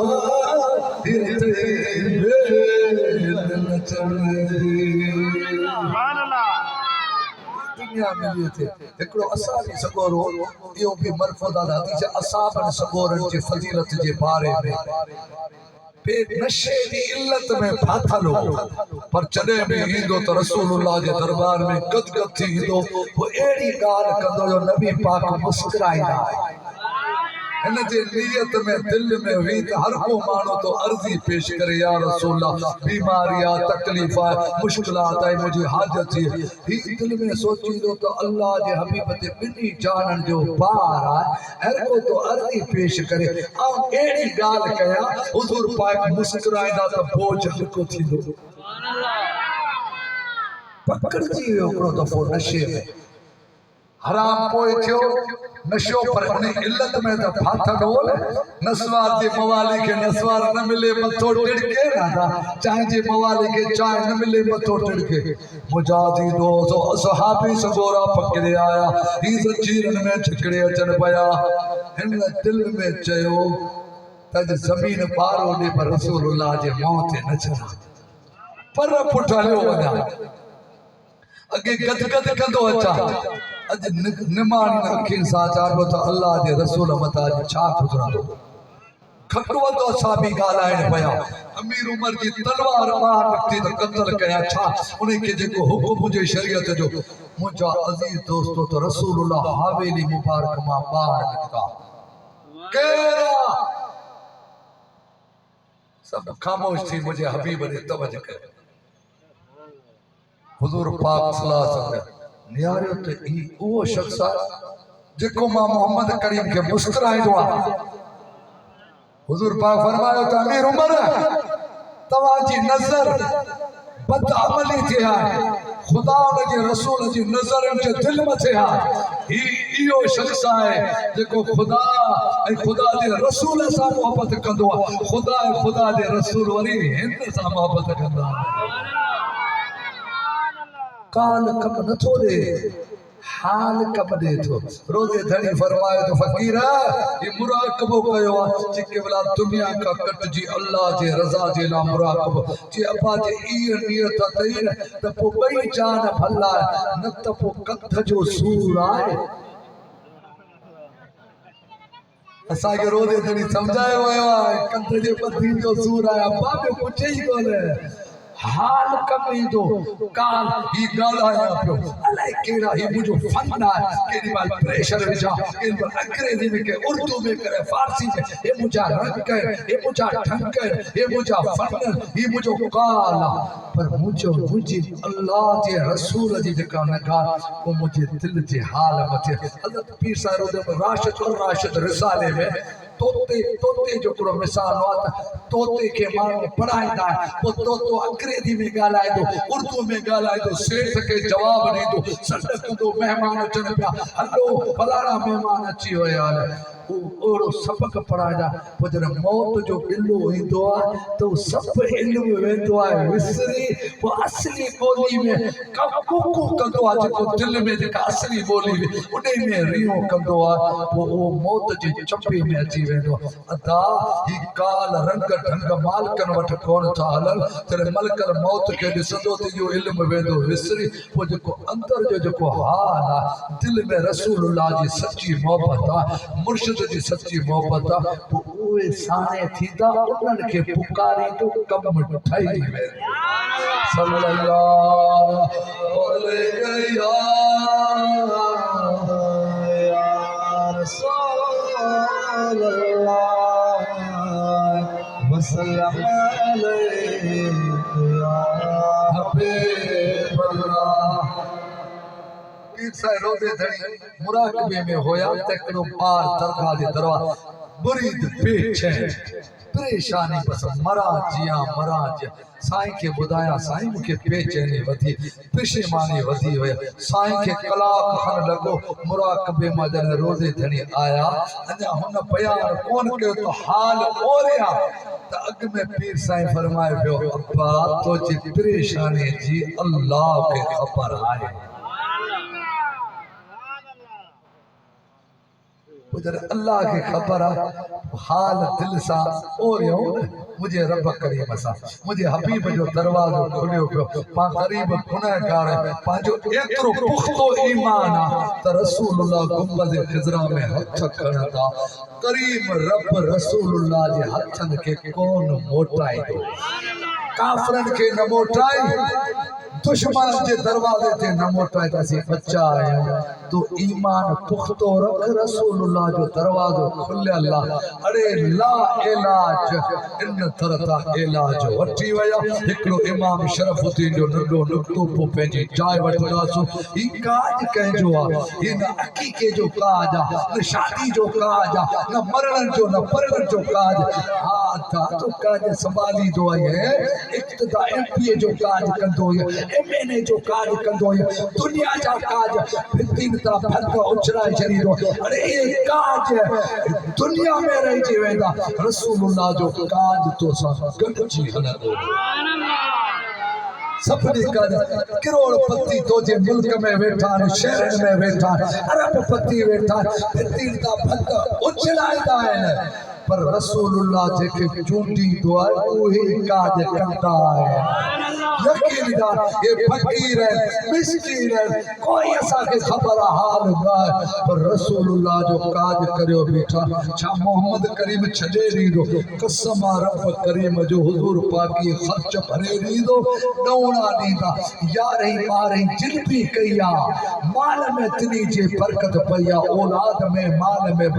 दुनिया में ये थे एकड़ो असाबी सगोरो इहो भी मरफूदा हदीस असाबन सगोरन जी फजीलत जे बारे में पे नशे दी इल्लत में फाथल हो पर जॾहिं भी ईंदो त रसूलुल्लाह जे दरबार में गदगद थी ईंदो वो अहिड़ी ॻाल्हि कंदो जो नबी पाक मुस्कुराईंदा इन जे नियत में दिल में हुई त हर को माण्हू तो अर्जी पेश करे या रसूलल्लाह बीमारी आ तकलीफ़ आ मुश्किलात आई मुझे हाजत थी ही दिल में सोचींदो तो अल्लाह जे हबीब ते बिनी जानन जो पार आ हर को तो अर्जी पेश करे ऐं अहिड़ी ॻाल्हि कया हुज़ूर पाक मुस्कुराईंदा त बोझ हल्को थींदो पकड़जी वियो हिकिड़ो दफ़ो नशे में हराम पोइ थियो नशो पर उन इल्लत में त फाथल हो नस्वार जे मवाली के नस्वार न मिले मथो टिड़के ना चाहे जे मवाली के चाहे न मिले मथो टिड़के मुजादी दोस्तो असहाबी सगोरा पकड़े आया ही जंजीरन में झकड़े अचन पया हिन दिल में चयो त ज़मीन पारो ने पर रसूलुल्लाह जे मुंह ते न चढ़ा पर पुठ हलियो वञा अगे गदगद कंदो अचा अज निमाणी अखियुनि सां चाहो त अल्लाह जे रसूल मथां छा गुज़रंदो खटवंदो साबी ॻाल्हाइण पिया अमीर उमर जी तलवार मार निकिती त क़त्ल कया छा उनखे जेको हुकुम हुजे शरीयत जो मुंहिंजा अज़ीज़ दोस्तो त रसूलुल्लाह हवेली मुबारक मां ॿाहिरि निकिता कहिड़ा सब खामोश थी मुझे हबीब ने तवज्जो करे हुजूर पाक सल्लल्लाहु अलैहि वसल्लम नियारियो त ई उहो शख्स आहे जेको मां मोहम्मद करीम खे मुस्कुराईंदो आहे हुजूर पाक फरमायो त अमीर उमर तव्हांजी नज़र बदअमली ते आहे खुदा जे रसूल जी नज़र जे दिल मथे आहे ही इहो शख्स आहे जेको खुदा ऐं खुदा जे रसूल सां मोहब्बत कंदो आहे खुदा ऐं खुदा जे रसूल वरी हिन सां मोहब्बत कंदा काल कम नथो दे हाल कम दे थो रोज़े धणी फरमायो तो फकीर ये मुराकबो कयो जे केवल दुनिया का कट जी अल्लाह जे रज़ा जे ला मुराकबो जे अबा जे ई नियत तई न त पो बई जान भला न त पो कथ जो सूर आहे असा के रोज़े धणी समझायो आयो आहे कथ जे पथी जो सूर आहे बाबे पुछे ही कोने हाल कमी दो काल ही गालाया पियो अलाए केड़ा ही मुझो फन है केडी बार प्रेशर विचा इन पर अंग्रेजी में के उर्दू में करे फारसी में ये मुझा रंग कर ये मुझा ढंग कर ये मुझा फन ये मुझो काला पर मुझे अल्लाह के रसूल जी का नगार वो मुझे दिल जे हाल मथे हज़रत पीर साहिब राशिद रिसाले में तोते जो करो मिसाल हुआ तोते के मानो पढ़ाईंदा वो तो अंग्रेजी में गालाए दो उर्दू में गालाए दो सेठ के जवाब नहीं दो सदक दो मेहमान अचन पिया हलो फलाना मेहमान अची हो यार ओड़ो सबक पढ़ाइंदा पोइ जॾहिं मौत जो ॾिलो ईंदो आहे त सभु इल्मु वेंदो आहे विसरी पोइ असली ॿोली में कुकू कंदो आहे जेको दिलि में जेका असली ॿोली उन में रियो कंदो आहे पोइ उहो मौत जी चपे में अची वेंदो आहे अदा ही काल रंग ढंग मालिकनि वटि कोन था हलनि जॾहिं मलकल मौत खे ॾिसंदो त इहो इल्मु वेंदो विसरी पोइ जेको अंदरि जो जेको हाल आहे दिलि में रसूलुल्लाह जी सची मोहबत आहे मुर्शिद जी सची मोहबत आहे पोइ उहे साणे थींदा उन्हनि खे पुकारींदो कमु ठही वेंदो सल्लल्लाहु अलैहि या रसूलल्लाह वसल्लम अलैहि या हबीबल्लाह पीर साहिब रोज़े धड़ी मुराकबे में होया त हिकिड़ो ॿार दरगाह जे दरवाज़े मुरीद पेछ परेशानी बस मरा जिया साईं खे ॿुधाया साईं मूंखे बेचैनी वधी परेशानी वधी हुई साईं खे कलाक खन लॻो मुराकबे मां जॾहिं रोज़े धणी आया अञा हुन बयान कोन कयो त हाल ओरिया त अॻ में पीर साईं फरमाए पियो अब्बा तुंहिंजी परेशानी जी अल्लाह खे ख़बर आहे अल्लाह के खबर हाल दिल सा ओरियो मुझे रब करीम सा मुझे हबीब जो दरवाजो खुलियो पियो मां गरीब गुनहगार पांजो एतरो पुख्तो ईमान त रसूलुल्लाह गुंबद खिजरा में हथ खणदा करीम रब रसूलुल्लाह जे हथन के कौन मोटाईंदो काफरन के न मोटाई दुश्मन के दरवाजे ते न मोटाई तासी बच्चा आया तो ईमान पुख्तो रख रसूलुल्लाह जो दरवाजो खुलियल अरे ला इलाज इन तरता इलाज वठी वया हिकड़ो इमाम शरफुद्दीन जो नंढो नुक्तो पो पंहिंजी जाइ वठंदासो ई काज कंहिंजो आहे इन अकीके जो काज आहे न शादी जो काज आहे न मरण जो न परण जो काज हा था तो काज संभाली दो है इब्तिदा एमपीए जो काज कंदो है एमएनए जो काज कंदो है दुनिया जा काज फितिन ता भरक उछराए छॾींदो अरे ये काज दुनिया में रहिजी वेंदा रसूलुल्लाह जो काज तो सां गॾिजी हलंदो सपने कर करोड़पति तो जे मुल्क में बैठा शहर में बैठा अरबपति बैठा फितिन ता भरक उछलाईंदा आहिनि पर रसूलुल्लाह जेके चूंडी दो है वही काज करता है यकीनदार ये फकीर है मिस्कीन है कोई ऐसा के खबर हाल ना पर रसूलुल्लाह जो काज करियो बेटा छा मोहम्मद करीम छजे नी दो कसम रब करीम जो हुजूर पाकी खर्च भरे नी दो डौड़ा दीदा यार ही मारे जिन भी कया माल में तिनी जे बरकत पया औलाद में माल में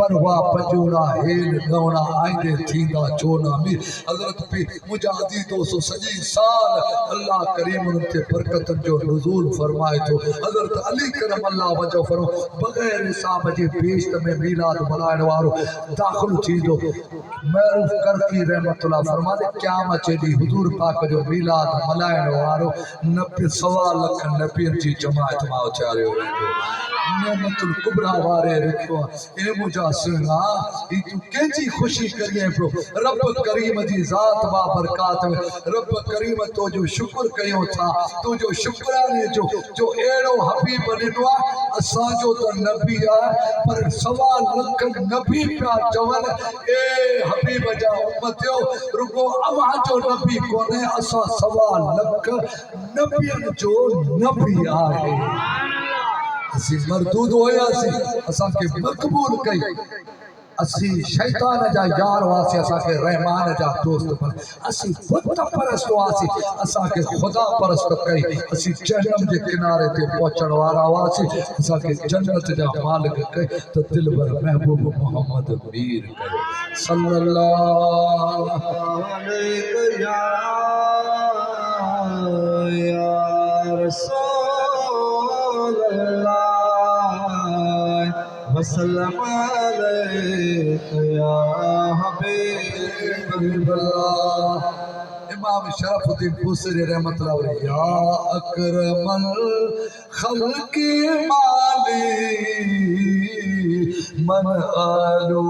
परवा पजूड़ा है गौना आईंदे थींदा चोना में हजरत पे मुजादी 200 सजी साल अल्लाह करीम उनते बरकत जो नुज़ूल फरमाए तो हजरत अली करम अल्लाह वजह फरो बगैर हिसाब जे बेश्त में मीलाद मनाइण वारो दाखिल थींदो महरूफ करकी रहमतुल्लाह फरमाते क़यामत दी हुजूर पाक जो मीलाद मनाइण वारो 90 लख नबियन जी जमात मां उचारियो वेंदो नेमतुल कुबरा वारे रखियो ए मुजा सुना ई तू केजी खुशी करिए प्रो रब करीम जी जात बा बरकात रब करीम तो जो शुक्र कयो था तो जो शुक्राने जो एड़ो हबीब ॾिनो असा जो तो नबी है पर 1.25 लख नबी पिया चवन ए हबीब जा उम्मतियो रुगो अवा जो नबी कोने असा 1.25 लख नबियन जो नबी आहे असी मरदूद होयासी असा के मकबूल कई असी शैतान जा यार वासी असा के रहमान जा दोस्त बन असी बुत परस्त वासी असा के खुदा परस्त कई असी जहन्नम के किनारे ते पहुंचण वाला वासी असा के जन्नत जा मालिक कई तो दिलबर महबूब मोहम्मद मीर कई सल्लल्लाहु अलैहि या रसूल अल्लाह वसल्लम अलैहि या हबीबल्लाह इमाम शरफुद्दीन बूसरी रहमतुल्लाह अलैहि या अकरमल खल्क़ि माली मन आलो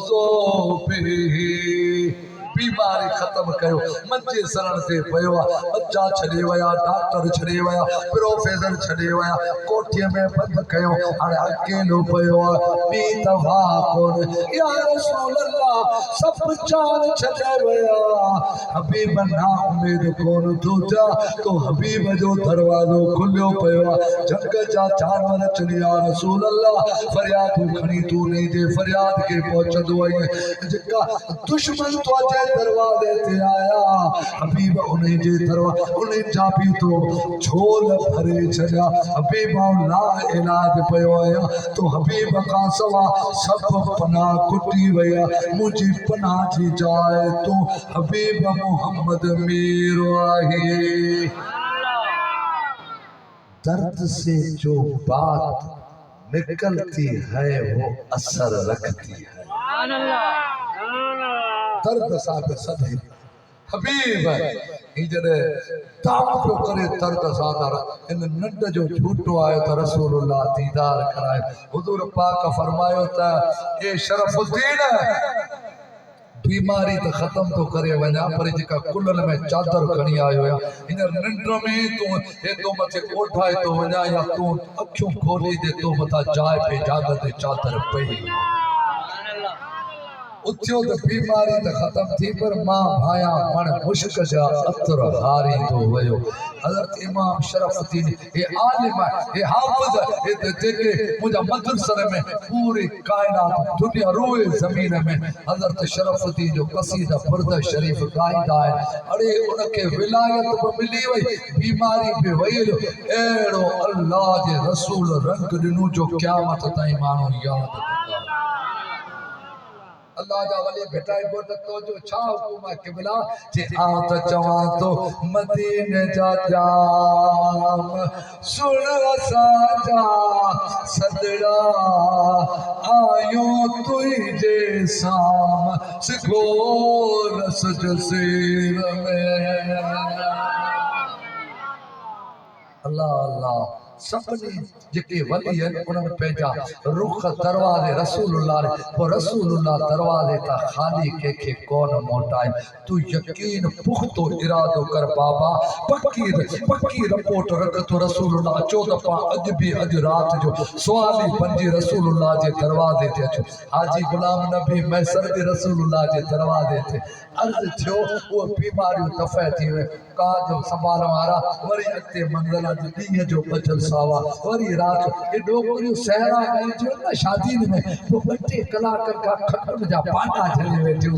ज़ोबे बीमारी खत्म कयो मंजे सरण ते पयो बच्चा छॾे वया डॉक्टर छॾे वया प्रोफेसर छॾे वया कोठीअ में बंद कयो हाणे अकेलो पयो बी दफ़ा कोन या रसूल अल्लाह सब जान छॾे वया हबीब ना उम्मीद कोन तू जा तो हबीब जो दरवाजो खुलियो पयो जंग जा जानवर चली या रसूल अल्लाह फरियाद खणी तू नहीं दे फरियाद के पहुंचदो आई जेका दुश्मन तो दरवाजे ते आया हबीब उन्हें जे दरवाजे उन्हें जा भी तो झोल भरे छया हबीब ला इलाज पयो आया तो हबीब का सवा सब पना कुटी वया मुझी पना जी जाए तो हबीब मोहम्मद मीर आहे दर्द से जो बात निकलती है वो असर रखती है दर्द सां सदी हबीब जॾहिं ताम पियो करे दर्द सां इन नंढ जो झूठो आयो त रसूलुल्लाह दीदार कराए हुज़ूर पाक फरमायो त ए शरफुद्दीन बीमारी तो खत्म तो करे वना पर जेका कुल्हनि में चादर खणी आयो या इन निंड में तू हेतो मथे ओठाए तो वना या तू अखियूं खोली दे तो मथा जाए पे जाग ते चादर पई उथियो तो बीमारी तो खत्म थी पर मां भाया मन मुश्क जा अतर हारी तो वयो हज़रत इमाम शरफुद्दीन ये आलिम ये हाफिज ये जेके मुझा मदरसे में पूरी कायनात दुनिया रोए जमीन में हज़रत शरफुद्दीन जो कसीदा फर्द शरीफ गाइंदा है अरे उनके विलायत पे मिली वई बीमारी पे वईल एड़ो अल्लाह जे रसूल रंग दिनु जो क़यामत ताईं मानो याद अल्लाह जा वली भेटाई बोट तो जो छा हुकुम किबला जे आ त चवा तो मदीने जा जाम सुन असा जा सदड़ा आयो तुझे साम सिखो रस जसीर में अल्लाह अल्लाह सपने जेके वली है उन्हनि पंहिंजा रुख दरवाजे रसूलुल्लाह वो रसूलुल्लाह दरवाजे ता खाली के कौन मोटाए तू यकीन पुख्तो इरादो कर बाबा पक्की रिपोर्ट रख तो रसूलुल्लाह चो दफा अज भी अज रात जो सवाली पंजी रसूलुल्लाह जे दरवाजे ते अचो हाजी गुलाम नबी मैसर भी रसूलुल्लाह जे दरवाजे ते अर्ज थियो वो बीमारियों दफ़े थी वे का जो संभाल वारा वरी अते मंगला जो दी जो बचल सावा वरी रात ये डोकरियों सहरा गई जो ना शादी में वो बट्टे कलाकार का खत्म जा पाटा चले बैठे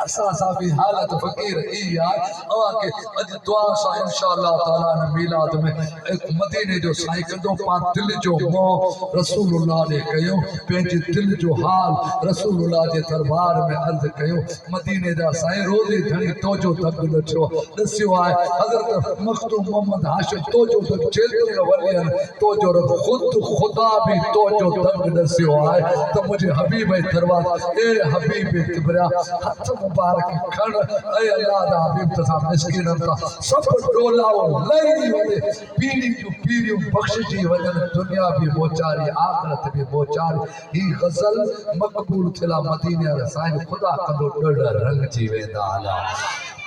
असा सा भी हालत फकीर ई यार अवा के अज दुआ सा इंशाअल्लाह ताला ने मिलाद में एक मदीने जो साईं कदो पा दिल जो मोह रसूलुल्लाह ने कयो पेंजे दिल जो हाल रसूलुल्लाह जे दरबार में अर्ज कयो मदीने दा साईं रोज़े धणी तोजो तक दछो दस्यो आए हजरत मखदूम मोहम्मद हाशिम तोजो तक चेल वलियन तोजो खुद खुदा भी तोजो तक दस्यो आए तो मुझे हबीब दरबार ए हबीब किबरा हाथ मुबारक खड़ ए अल्लाह दा हबीब तसा मिस्किन का सब डोलाओ लई वने पीड़ी बख्शजी वजन दुनिया भी मोचारी आखिरत भी मोचारी ही गजल मकबूल थिला मदीने रे साईं खुदा कंदो डर रंग जी वेंदा आला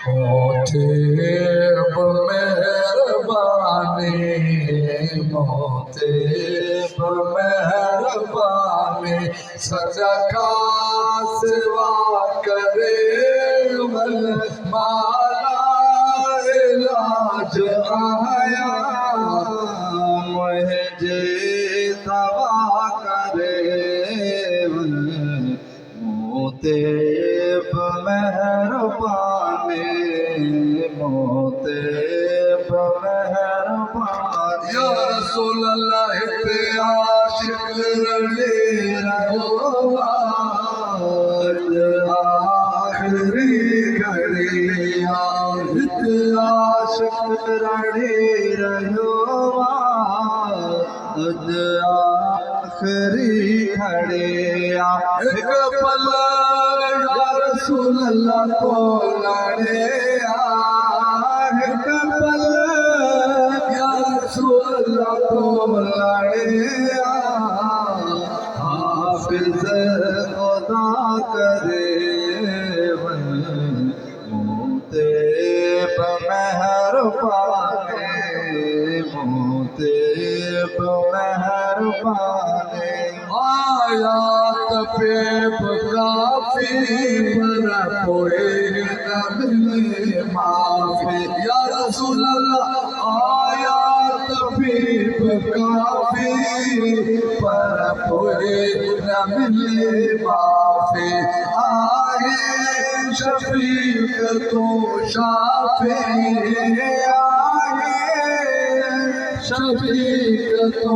मोते मेहरबानी मोते मेहरबानी सजा का सिवा करे मल माला इलाज आया मुझे दवा करे मोते मेहरबानी मोते मेहरबानी या रसूल अल्लाह ते आशिक रले रहो आखिरी घड़ी आशिक रले रहो आखिरी घड़ी एक पल या रसूल अल्लाह को लड़े एक पल या रसूल अल्लाह को लड़े करे मोते मेहरबाने मोते मेहरबाने आयात पे काफी पर कोई न मिले माफी या रसूल अल्लाह आयात पे काफी पर कोई न मिले माफी आए शफीक तो शाफी आए शफीक तो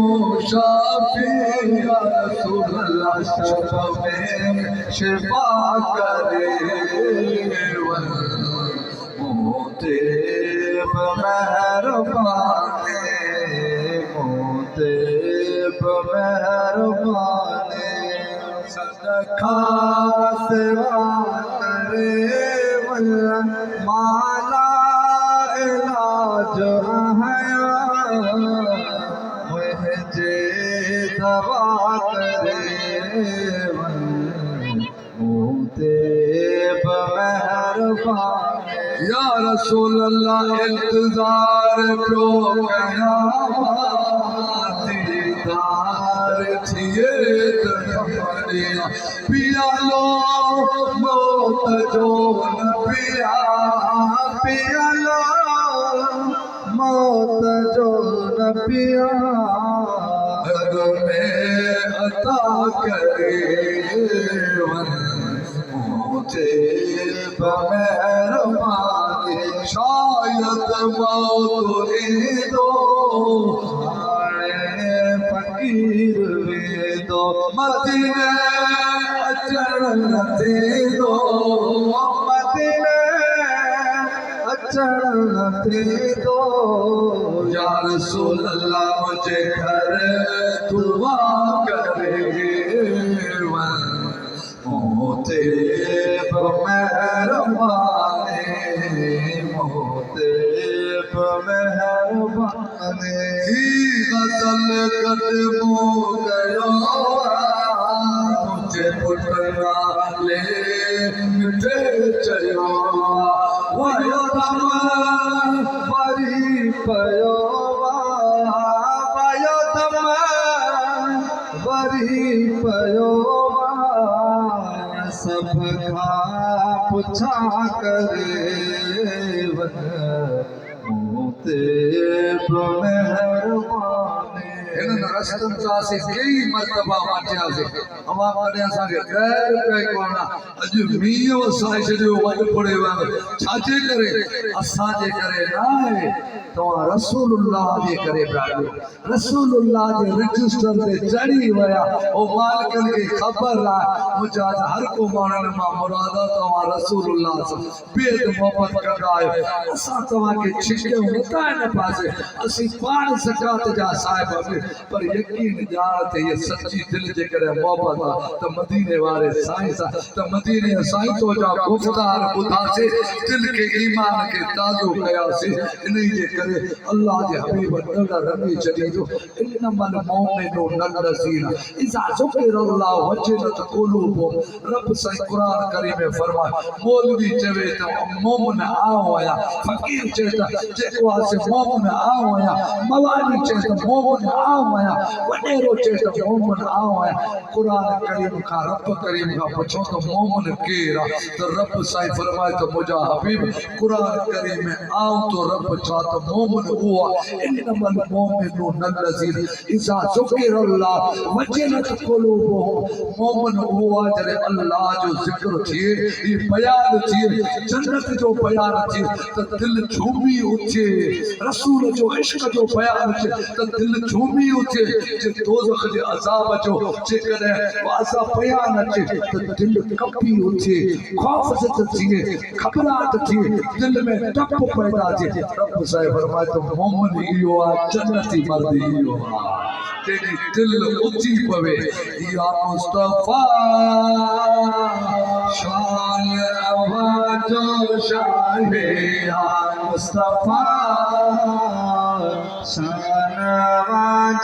शाफी या रसूल अल्लाह शफा में शिफा करे मोते मेहरबाने मोते मेहरबाने सदका सेवा करे माला इलाज हया मुझे दवा करे मोते मेहरबाने या रसूल अल्लाह इंतजार प्यो कया दीदार थिए तमनिया पिया लो मौत जो न पिया पिया लो मौत जो न पिया घर में अता करे मुझे मेहरबानी शायद मौत दो फकीर वे दो मदीने अचण थे दो मदीने अचण थे दो या रसूल अल्लाह मुझे घर दुआ करे मोते मेहरबानी मोते मेहरबानी गजल कदमो गयो मुझे पुटरा ले मिठे चयो वयो दम परी पयो वयो दम परी पयो सब खा पुछा करे मोते मेहरबानी इन रस्तन से कई मर्तबा वाटियासीं अवां कॾहिं असांखे ख़ैर पए कोन अॼु मींहुं वसाए छॾियो वॾ पुड़े वांगुरु छाजे करे असांजे करे न आहे तव्हां रसूलुल्लाह जे करे पिया ॾियो रसूलुल्लाह जे रजिस्टर ते चढ़ी विया ओ मालिकनि खे ख़बर आहे मुंहिंजा हर को माण्हुनि मां मुराद तव्हां रसूलुल्लाह सां बेद मोहबत कंदा आहियो असां तव्हांखे छिकियो नथा हिन पासे असीं पाण ज़कात जा साहिब आहियूं पर यकीन ॼाण ते ये सच्ची दिल जे करे मोहबत आहे त मदीने वारे साईं सां त मदीने साईं तो जा गुफ़्तार ॿुधासीं दिल खे ईमान खे ताज़ो कयासीं इन जे करे अल्लाह जे हबीब ॾाढा रंगी छॾींदो इन्नमल मोमिनु नल्लज़ीना इज़ा ज़ुकिरल्लाह वजलत क़ुलूबुहुम रब साईं क़ुरान करीम में फरमाए मौलवी चवे त मोमिन आऊं आहियां फ़कीर चवे त जेको आहे से मोमिन आऊं आहियां मवाली चवे त मोमिन आऊं आहियां वॾेरो चवे त मोमिन आऊं आहियां क़ुरान करीम खां रब करीम खां पुछो त मोमिन केरु आहे त रब साईं फरमाए त मुंहिंजा हबीब क़ुरान करीम में आऊं तो रब छा त मोमिन उहो आहे इन्नमल मोमिनु नल्लज़ीना इज़ा ज़ुकिरल्लाह वजलत क़ुलूबुहुम मोमिन उहो आहे जॾहिं अल्लाह जो ज़िक्र थिए ही बयान थिए जन्नत जो बयान थिए त दिल झूमी उथे रसूल जो इश्क जो बयान थिए त दिल झूमी उथे जे दोज़ख जे अज़ाब जो जेकॾहिं अज़ाब बयान अचे त दिल कपी उथे ख़ौफ़ ज़िद थिए घबराहट थिए दिल में डप पैदा थिए रब साईं फरमाए त मोमिन इहो आहे जन्नती मर्द इहो आहे तेरी दिल उची पवे या मुस्तफा शान आवाज़ो शान या मुस्तफा शान